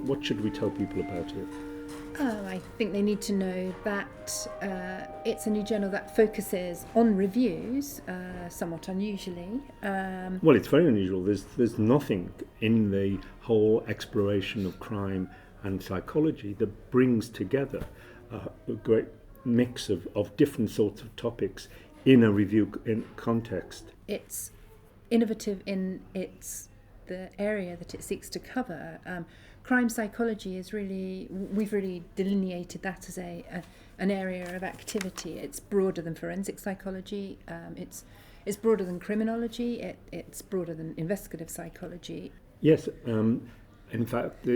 What should we tell people about it? I think they need to know that it's a new journal that focuses on reviews, somewhat unusually. Well, it's very unusual. There's nothing in the whole exploration of crime and psychology that brings together a great mix of different sorts of topics in a review context. It's innovative in the area that it seeks to cover. Crime psychology we've really delineated that as an area of activity. It's broader than forensic psychology. It's broader than criminology. It's broader than investigative psychology. Yes, in fact,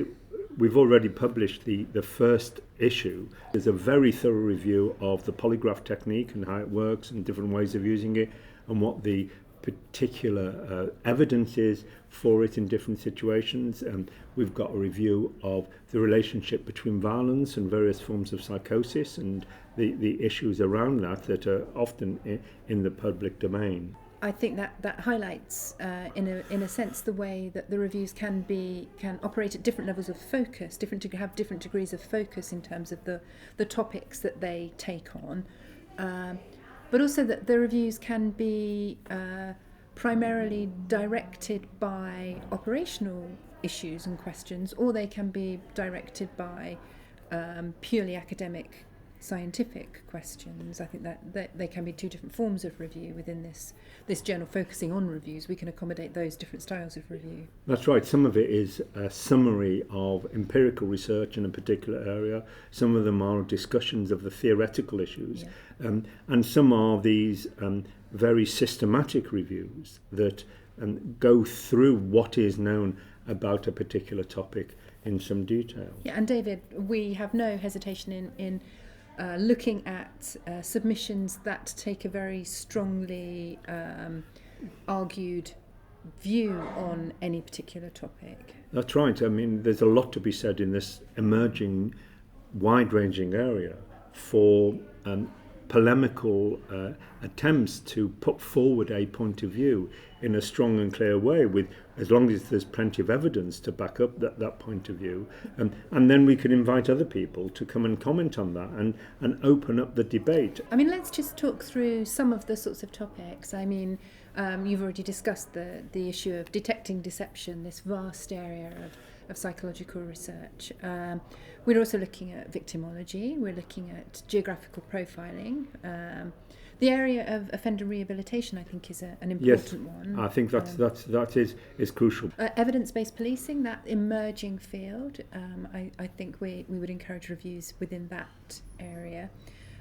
we've already published the first issue. There's a very thorough review of the polygraph technique and how it works and different ways of using it and what the particular evidence is for it in different situations. We've got a review of the relationship between violence and various forms of psychosis and the issues around that are often in the public domain. I think that highlights, in a sense, the way that the reviews can operate at different levels of focus, have different degrees of focus in terms of the topics that they take on, but also that the reviews can be primarily directed by operational issues and questions, or they can be directed by purely academic scientific questions. I think that they can be two different forms of review within this journal focusing on reviews. We can accommodate those different styles of review. That's right. Some of it is a summary of empirical research in a particular area. Some of them are discussions of the theoretical issues. Yeah. And some are these very systematic reviews that go through what is known about a particular topic in some detail. Yeah, and David, we have no hesitation in looking at submissions that take a very strongly argued view on any particular topic. That's right. I mean, there's a lot to be said in this emerging, wide-ranging area for polemical attempts to put forward a point of view in a strong and clear way, with as long as there's plenty of evidence to back up that point of view, and then we can invite other people to come and comment on that and open up the debate. I mean, let's just talk through some of the sorts of topics. I mean, you've already discussed the issue of detecting deception, this vast area of psychological research. We're also looking at victimology. We're looking at geographical profiling. The area of offender rehabilitation, I think, is an important one. I think that is crucial. Evidence-based policing, that emerging field, I think we would encourage reviews within that area.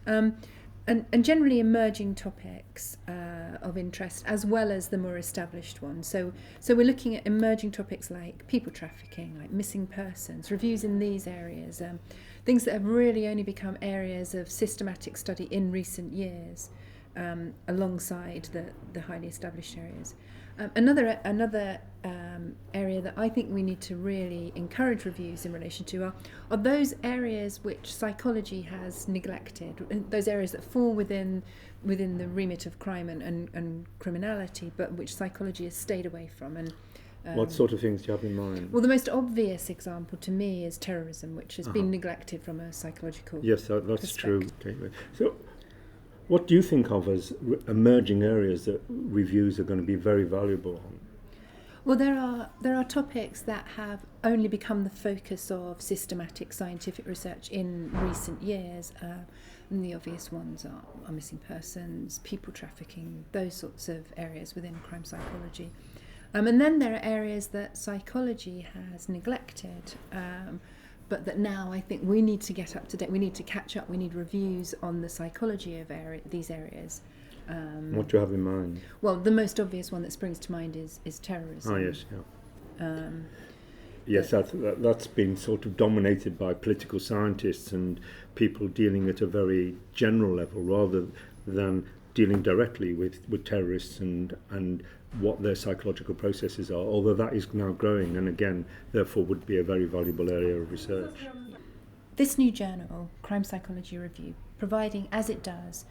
And generally emerging topics of interest, as well as the more established ones. So we're looking at emerging topics like people trafficking, like missing persons, reviews in these areas, things that have really only become areas of systematic study in recent years, alongside the highly established areas. Another area that I think we need to really encourage reviews in relation to are those areas which psychology has neglected, those areas that fall within the remit of crime and criminality, but which psychology has stayed away from. And what sort of things do you have in mind? Well, the most obvious example to me is terrorism, which has been neglected from a psychological that's true. Okay. So, what do you think of as emerging areas that reviews are going to be very valuable on? Well, there are topics that have only become the focus of systematic scientific research in recent years, and the obvious ones are missing persons, people trafficking, those sorts of areas within crime psychology. And then there are areas that psychology has neglected, but that now I think we need to get up to date. We need to catch up. We need reviews on the psychology of these areas. What do you have in mind? Well, the most obvious one that springs to mind is terrorism. Oh, yes, yeah. Yes, that's been sort of dominated by political scientists and people dealing at a very general level rather than dealing directly with terrorists and what their psychological processes are, although that is now growing and again, therefore would be a very valuable area of research. This new journal, Crime Psychology Review, providing, as it does,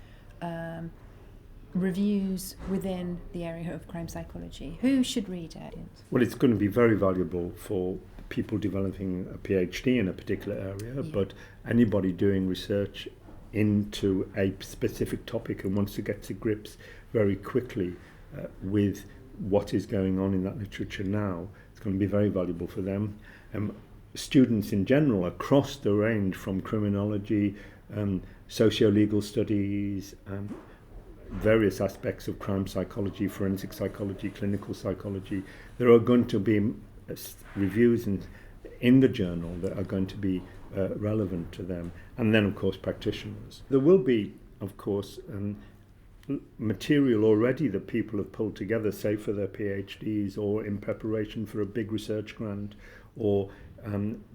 reviews within the area of crime psychology. Who should read it? Well, it's going to be very valuable for people developing a PhD in a particular area, Yeah. but anybody doing research into a specific topic and wants to get to grips very quickly with what is going on in that literature now. It's going to be very valuable for them. Students in general across the range from criminology, socio-legal studies, various aspects of crime psychology, forensic psychology, clinical psychology. There are going to be reviews in the journal that are going to be relevant to them. And then, of course, practitioners. There will be, of course, material already that people have pulled together, say for their PhDs or in preparation for a big research grant, or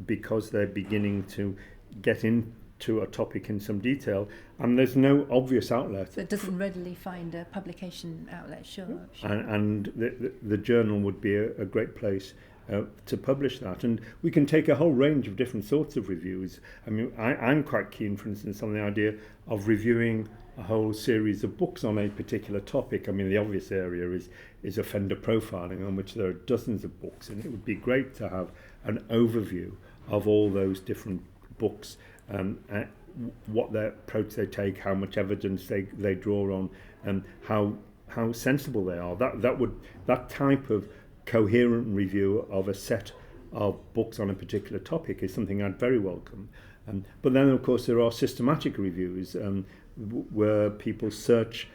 because they're beginning to get into a topic in some detail, and there's no obvious outlet. So it doesn't readily find a publication outlet, sure. And the journal would be a great place to publish that. And we can take a whole range of different sorts of reviews. I mean, I'm quite keen, for instance, on the idea of reviewing a whole series of books on a particular topic. I mean, the obvious area is offender profiling, on which there are dozens of books, and it would be great to have an overview of all those different books, what their approach they take, how much evidence they draw on, and how sensible they are. That type of coherent review of a set of books on a particular topic is something I'd very welcome. But then, of course, there are systematic reviews where people search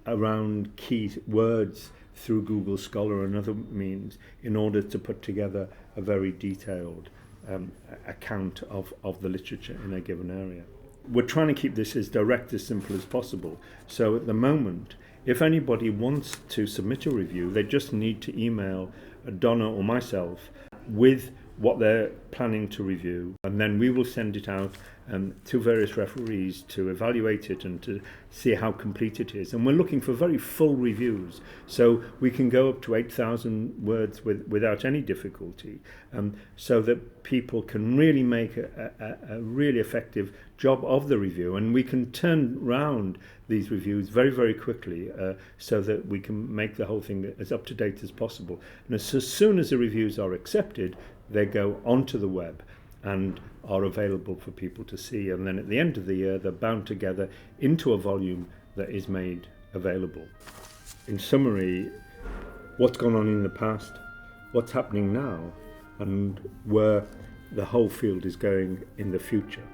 around key words through Google Scholar and other means in order to put together a very detailed account of the literature in a given area. We're trying to keep this as direct, as simple as possible. So at the moment, if anybody wants to submit a review, they just need to email Donna or myself with what they're planning to review, and then we will send it out to various referees to evaluate it and to see how complete it is. And we're looking for very full reviews, so we can go up to 8,000 words without any difficulty, so that people can really make a really effective job of the review, and we can turn round these reviews very, very quickly, so that we can make the whole thing as up to date as possible. And as soon as the reviews are accepted, they go onto the web and are available for people to see, and then at the end of the year they're bound together into a volume that is made available. In summary, what's gone on in the past, what's happening now, and where the whole field is going in the future.